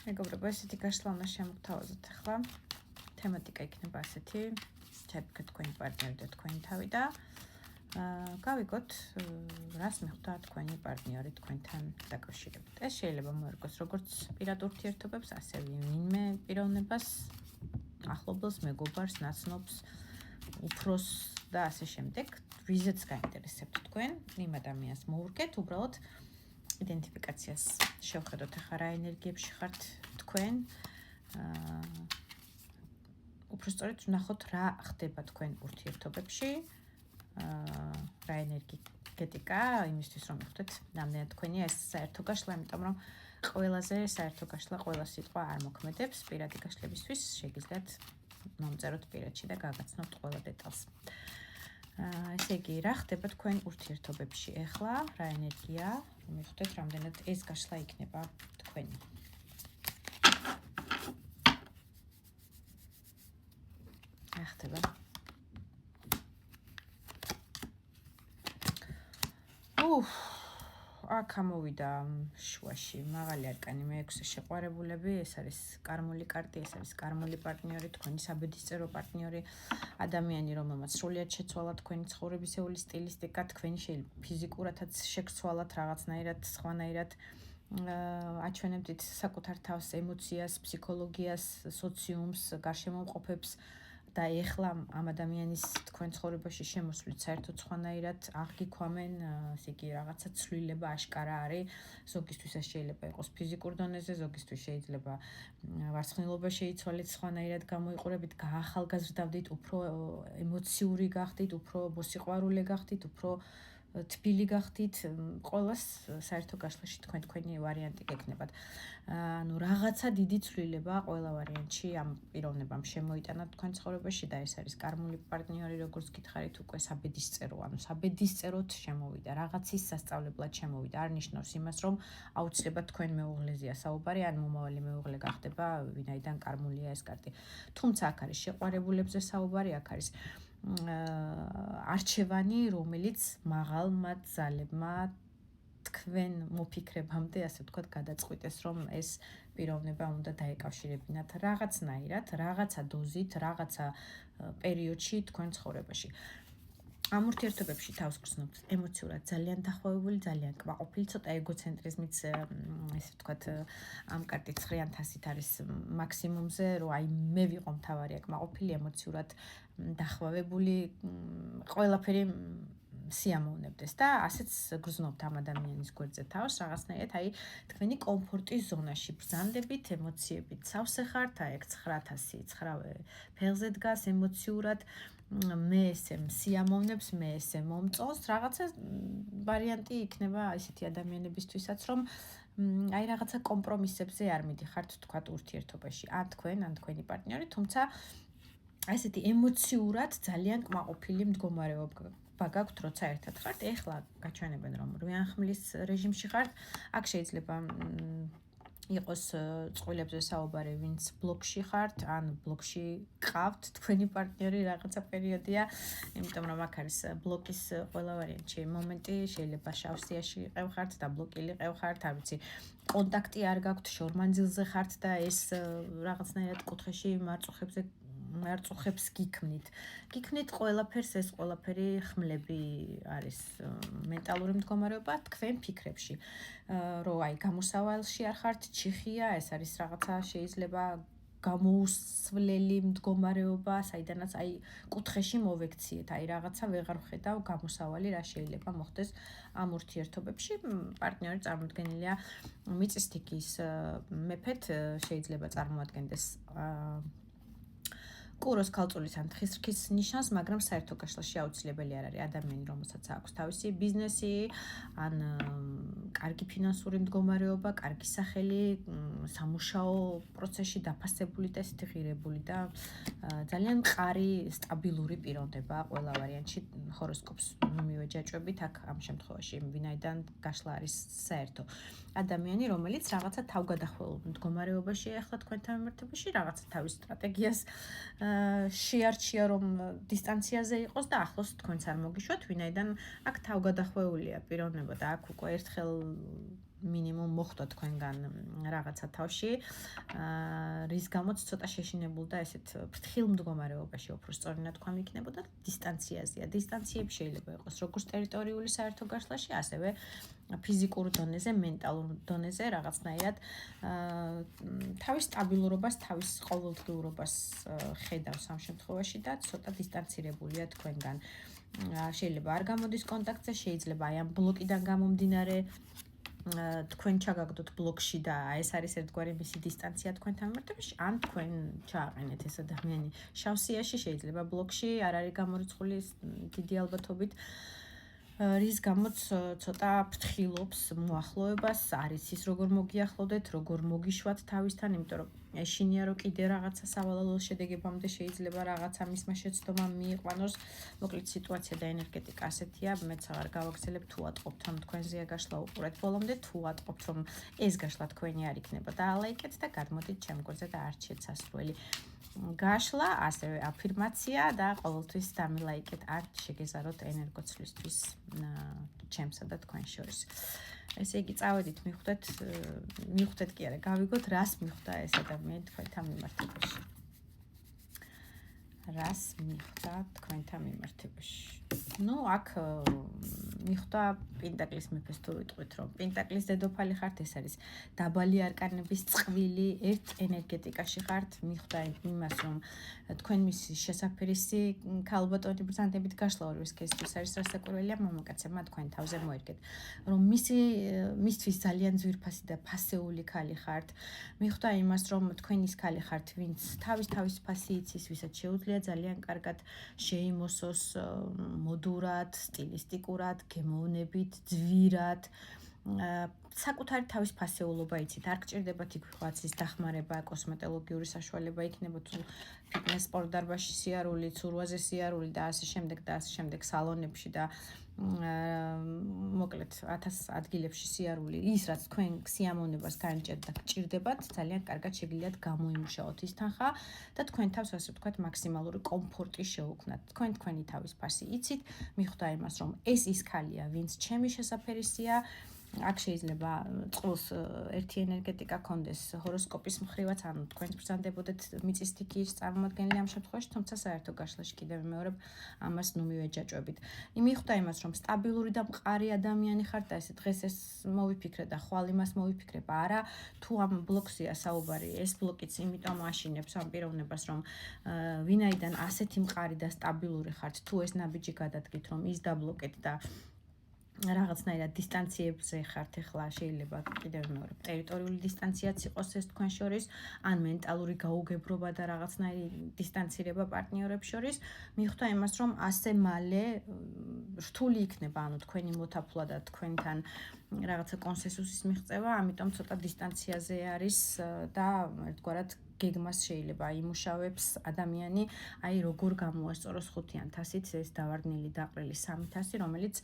მეგობრებო, ესეთი გაშლა უნდა შემოგთავაზოთ ახლა. თემატიკა იქნება ასეთი, ჩაიფიქრეთ თქვენი პარტნიორი და თქვენი თავი და გავიგოთ, რას მიხვდა თქვენი პარტნიორი თქვენთან დაკავშირებით. ეს შეიძლება მოერგოს როგორც პირად ურთიერთობებს, ასევე ვინმე პიროვნებას, ახლობელს, მეგობარს, ნაცნობს, უფროს და ასე შემდეგ. ვიზეც გაინტერესებთ თქვენ, იმ ადამიანს მოურგეთ, უბრალოდ იდენტიფიკაციას შევხედოთ ახლა რა ენერგიებში ხართ თქვენ. უпростоრეთ ვნახოთ რა ხდება თქვენ ურთიერთობებში. რა ენერგეტიკა იმისთვის რომ მიხვდეთ რამდენად თქვენია ეს საერთო გაშლა, იმიტომ რომ ყველაზე საერთო გაშლა ყველა სიტყვა არ მოქმედებს. პირადი გაშლებისთვის შეგიძლიათ მომწეროთ პირადში და გაგაცნობთ ყველა დეტალს. ესე იგი, რა ხდება თქვენ ურთიერთობებში ახლა, რა ენერგია, მიხვდეთ რამდენად ეს გაშლა იქნება თქვენი. რა ხდება? აქ ამოვიდა შუაში მაღალი არკანი მე-6 შეყვარებულები, ეს არის კარმული კარტი, ეს არის კარმული პარტნიორი, თქვენი საბედისწერო პარტნიორი, ადამიანი, რომელმაც სრულიად შეცვალა თქვენი ცხოვრებისეული სტილისტიკა, თქვენი შეიძლება ფიზიკურადაც შეგცვალათ რაღაცნაირად, სხვანაირად აჩვენებდით საკუთარ თავს, ემოციას, ფსიქოლოგიას, სოციუმს, გარშემოყოფებს და ეხლა ამ ადამიანის თქვენ ცხოვრებაში შემოსვლით საერთოდ სხვანაირად აღგიქვამენ, ესე იგი რაღაცა ცვლილება აშკარა არის. ზოგისთვის ეს შეიძლება იყოს ფიზიკურ დონეზე, ზოგისთვის შეიძლება ვარცხნილობა შეიცვალეთ, სხვანაირად გამოიყურებით, გაახალგაზრდავდით, უფრო ემოციური გახდით, უფრო მოსიყვარულე გახდით, უფრო თბილი გახდით, ყოველას საერთო გაშლაში თქვენი ვარიანტი გექნებათ. ანუ რაღაცა დიდი ცვლილება ყველა ვარიანტში ამ პიროვნებამ შემოიტანა თქვენ ცხოვრებაში და ეს არის კარმული პარტნიორი, როგორც გითხარით, უკვე საბედისწერო, ანუ საბედისწეროთ შემოვიდა, რაღაცის სასწავლებლად შემოვიდა. არ ნიშნავს იმას, რომ აუცილებლად თქვენ მეუღლეზეა საუბარი, ან მომავალი მეუღლე გახდება, ვინაიდან კარმულია ეს კარტი. თუმცა აქ არის შეყვარებულებზე საუბარი, აქ არის არჩევანი, რომელიც მაღალმა ძალებმა თქვენ მოფიქრებამდე, ასე ვთქვათ, გადაწყვიტეს, რომ ეს პიროვნება უნდა დაეკავშირებინათ რაღაცნაირად, რაღაცა დოზით, რაღაცა პერიოდში თქვენ ცხოვრებაში. ამ ურთიერთობებში თავს გრძნობთ ემოციურად ძალიან დახვევებული, ძალიან კმაყოფილი, ცოტა ეგოცენტრიზმიც, ესე ვთქვათ, ამ კარტით 9-ით არის მაქსიმუმზე, რომ აი მე ვიყო მთავარი, კმაყოფილი, ემოციურად დახვევებული, ყველაფერი სიამოვნებდეს და ასეც გრძნობთ ამ ადამიანის გვერდზე თავს, რაღაცნაირად აი თქვენი კომფორტის ზონაში ბრძანდებით, ემოციებით სავსე ხართ, აი 909 ფეხზე დგას ემოციურად, მე ესე სიამოვნებს, მე ესე მომწონს, რაღაცა ვარიანტი იქნება ესეთი ადამიანებისთვისაც, რომ აი რაღაცა კომპრომისებზე არ მიდიხართ თქვათ ურთიერთობაში, ან თქვენ, ან თქვენი პარტნიორი, თუმცა ესეთი ემოციურად ძალიან კმაყოფილი მდგომარეობა გაქვთ, როცა ერთად ხართ. ეხლა გაჩვენებენ, რომ რვიანხმლის რეჟიმში ხართ. აქ შეიძლება იყოს წყვილებზე საუბარი, ვინც ბლოკში ხართ, ან ბლოკში ყავთ თქვენი პარტნიორი რაღაცა პერიოდია, იმიტომ რომ აქ არის ბლოკის ყველა ვარიანტში მომენტი, შეიძლება შავსიაში ყევხართ და ბლოკილი ყევხართ, არ ვიცი, კონტაქტი არ გაქვთ, შორმანძილზე ხართ და ეს რაღაცნაირად კუთხეში მარწუხებს გიქმნით. გიქმნით ყველაფერს, ეს ყველაფერი ხმლები არის მენტალური მდგომარეობა თქვენ ფიქრებში. რომ აი გამოსავალში არ ხართ, ჩიხია, ეს არის რაღაცა შეიძლება გამოუსვლელი მდგომარეობა, საიდანაც აი კუთხეში მოვექციეთ, აი რაღაცა ვეღარ ვხედავ გამოსავალი, რა შეიძლება მოხდეს ამ ურთიერთობებში. პარტნიორი წარმოდგენილია მიწის თიქის მეფეთ, შეიძლება წარმოადგენდეს კუროს ქალწულის ან თხის რქის ნიშანს, მაგრამ საერთო გაშლაში აუცილებელი არ არის ადამიანი, რომელსაც აქვს თავისი ბიზნესი, ან კარგი ფინანსური მდგომარეობა, კარგი სახელი, სამუშაო პროცესში დაფასებული და ესეთი ღირებული და ძალიან მყარი, სტაბილური პიროვნება ყველა ვარიანტში ჰოროსკოპს მივეჯაჭვებით, აქ ამ შემთხვევაში ვინაიდან გაშლა არის საერთო ადამიანი, რომელიც რაღაცა თავგადახველულ მდგომარეობაში ახლა თქვენთან მიმართებაში, რაღაცა თავის სტრატეგიას შეარჩია, რომ დისტანციაზე იყოს და ახლოს თქვენც არ მოგიშვათ, ვინაიდან აქ თავგადახვეულია პიროვნება და აქ უკვე ერთხელ მინიმუმ მოხდა თქვენგან რაღაცა თავში, რის გამოც ცოტა შეშინებულ და ესეთ ფრთხილ მდგომარეობაში უფრო სწორი ნათქვა იქნებოდა დისტანციაზეა. დისტანციები შეიძლება იყოს როგორც ტერიტორიული საერთო გაშლაში, ასევე ფიზიკურ დონეზე, მენტალურ დონეზე რაღაცნაირად თავის სტაბილურობას, თავის ყოველდღიურობას ხედავს ამ შემთხვევაში და ცოტა დისტანცირებულია თქვენგან. შეიძლება არ გამოდის კონტაქტზე, შეიძლება აი ამ ბლოკიდან გამომდინარე თქვენ ჩაგაგდოთ ბლოკში და ეს არის ერთგვარი მისი დისტანცია თქვენთან მიმართებაში, ან თქვენ ჩააყენეთ ეს ადამიანი შავსიაში, შეიძლება ბლოკში არ არის გამორიცხული დიდი ალბათობით, რის გამოც ცოტა ფრთხილობს მოახლოებას, არის ის როგორ მოგიახლოვდეთ, როგორ მოგიშვათ თავისთან, იმიტომ რომ ეშინია რომ კიდე რაღაცა სავალალო შედეგებამდე შეიძლება რაღაცა მისმა შეცდომამ მიიყვანოს. მოკლედ სიტუაცია და ენერგეტიკა ასეთია, მეც აღარ გავაგრძელებ თუ ატყობთ რომ თქვენზეა გაშლა უყურეთ ბოლომდე, თუ ატყობთ რომ ეს გაშლა თქვენი არ იქნება და ალაიკეთ და გადმოდით ჩემ გვერდზე და არჩიეთ სასურველი გაშლა, ასევე აფირმაცია და ყოველთვის დამილაიკეთ, არ შეგეზაროთ ენერგოცვლისთვის ჩემსა და თქვენ შორის. ესე იგი წავედით მივხვდეთ კი არა, გავიგოთ რას მიხვდა ეს ადამიანი თქვენთან მიმართებაში. რას მიხვდა თქვენთან მიმართებაში. ნუ აქ მიხვდა პენტაკლის მეფეს თუ ვიტყვით რომ პენტაკლის დედოფალი ხართ, ეს არის დაბალი არკანების წყვილი, ერთ ენერგეტიკაში ხართ, მიხვდა იმას რომ თქვენ მისი შესაფერისი ქალბატონი ბრძანდებით გაშლა ორივე სქესის არის რასაკვირველია მამაკაცებმა თქვენ თავზე მოერგეთ რომ მისთვის ძალიან ძვირფასი და ფასეული ქალი ხართ. მიხვდა იმას რომ თქვენ ის ქალი ხართ, ვინც თავის ფასი იცის, ვისაც შეუძლია ძალიან კარგად შეიმოსოს მოდურად, სტილისტიკურად, გემოვნებით, ძვირად, საკუთარი თავის ფასეულობა იცით, არ გჭირდებათ იქ ვიღაცის დახმარება, კოსმეტოლოგიური საშუალება იქნება თუ ფიტნეს სპორტდარბაზში სიარული, ცურვაზე სიარული და ასე შემდეგ სალონებში და მოკლედ 1000 ადგილებში სიარული, ის რაც თქვენ სიამოვნებას განიჭერთ და გჭირდებათ, ძალიან კარგად შეგიძლიათ გამოიმუშაოთ ის თანხა და თქვენ თავს ასე ვთქვათ მაქსიმალური კომფორტი შეუქმნათ. თქვენ თქვენი თავის ფასი იცით, მიხვდა იმას რომ ეს ის ქალია, ვინც ჩემი შესაფერისია. აქ შეიძლება წყვილს ერთი ენერგეტიკა კონდეს ჰოროსკოპის მხრივაც, ანუ თქვენ ბრძანდებოდეთ მიწის სტიქიის წარმომადგენელი ამ შემთხვევაში, თუმცა საერთო გაშლაში კიდევ მეორებ ამას ნუ მივეჯაჭვებით. მიხვდა იმას, რომ სტაბილური და მყარი ადამიანი ხართ და ესე დღეს ეს მოვიფიქრე და ხვალ იმას მოვიფიქრებ, არა, თუ ამ ბლოკზეა საუბარი, ეს ბლოკიც იმიტომ აშინებს ამ პიროვნებას, რომ ვინაიდან ასეთი მყარი და სტაბილური ხართ, თუ ეს ნაბიჯი გადადგით, რომ ის დაბლოკეთ და რაღაცნაირად დისტანციებზე ხართ, ახლა შეიძლება კიდევ მეორე ტერიტორიული დისტანციაც იყოს ეს თქვენ შორის, ან მენტალური გაუგებრობა და რაღაცნაირი დისტანცირება პარტნიორებს შორის. მიხვდა იმას, რომ ასე მალე რთული იქნება, ანუ თქვენი მოთაფლა და თქვენთან რაღაცა კონსენსუსის მიღწევა, ამიტომ ცოტა დისტანციაზე არის და ერთგვარად გეგმას შეიძლება იმუშავებს ადამიანი, აი როგორ გამოასწოროს 500-ით ეს დავარდნილი დაყრილი 300, რომელიც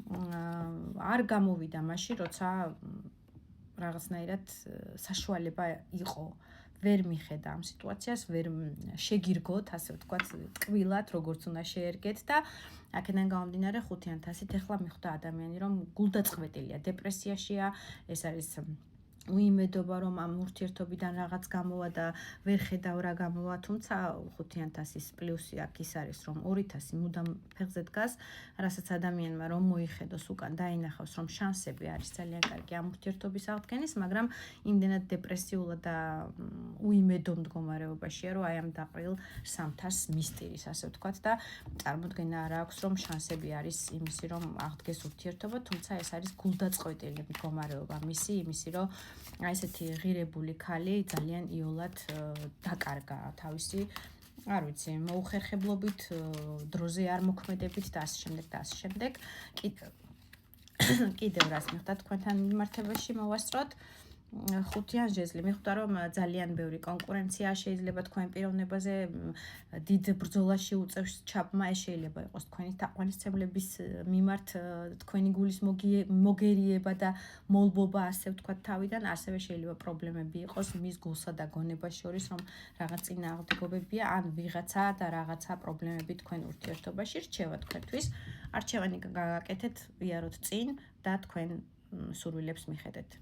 არ გამოვიდა მაშინ, როცა რაღაცნაირად საშუალება იყო. ვერ მიხედა ამ სიტუაციას, ვერ შეგირგოთ, ასე ვთქვათ, ტკბილად, როგორც უნდა შეერგეთ და აქედან გამომდინარე 500-ით ახლა მიხვდა ადამიანი, რომ გულდაწყვეტილია, დეპრესიაშია, ეს არის უიმედობა რომ ამ ურთიერთობიდან რაღაც გამოვა და ვერ ხედავ რა გამოვა, თუმცა 500-ის პლუსი აქ ის არის რომ 200 მუდამ ფეხზე დგას, რასაც ადამიანმა რომ მოიხედოს უკან დაინახავს რომ შანსები არის ძალიან კარგი ამ ურთიერთობის აღდგენის, მაგრამ იმდენად დეპრესიულად და უიმედო მდგომარეობაშია რომ აი ამ დაყრილ 300-ს მისტირის, ასე ვთქვათ და წარმოდგენა არ აქვს რომ შანსები არის იმისი რომ აღდგეს ურთიერთობა, თუმცა ეს არის გულდაწყვეტილი მდგომარეობა იმისი რომ აი ესეთი ღირებული ქალი ძალიან იოლად დაკარგა თავისი, არ ვიცი, მოუხერხებლობით, დროზე არ მოქმედებით და ასე შემდეგ. კიდევ რას მიხვდა თქვენთან მიმართებაში მოვასწროთ. 5-იან ჟეზლი მიხვდა რომ ძალიან ბევრი კონკურენცია შეიძლება თქვენ პიროვნებაზე დიდ ბრძოლაში უწევს ჩაბმა, ეს შეიძლება იყოს თქვენი თაყვანისმცემლების მიმართ თქვენი გულის მოგერიება და მოლბობა, ასე ვთქვათ თავიდან, ასევე შეიძლება პრობლემები იყოს მის გულსა და გონებას შორის, რომ რაღაც წინააღმდეგობებია, ან ვიღაცა და რაღაცა პრობლემები თქვენ ურთიერთობაში რჩება თქვენთვის. არჩევანი გაგაკეთეთ, ვიაროთ წინ და თქვენ სურვილებს მიხედეთ.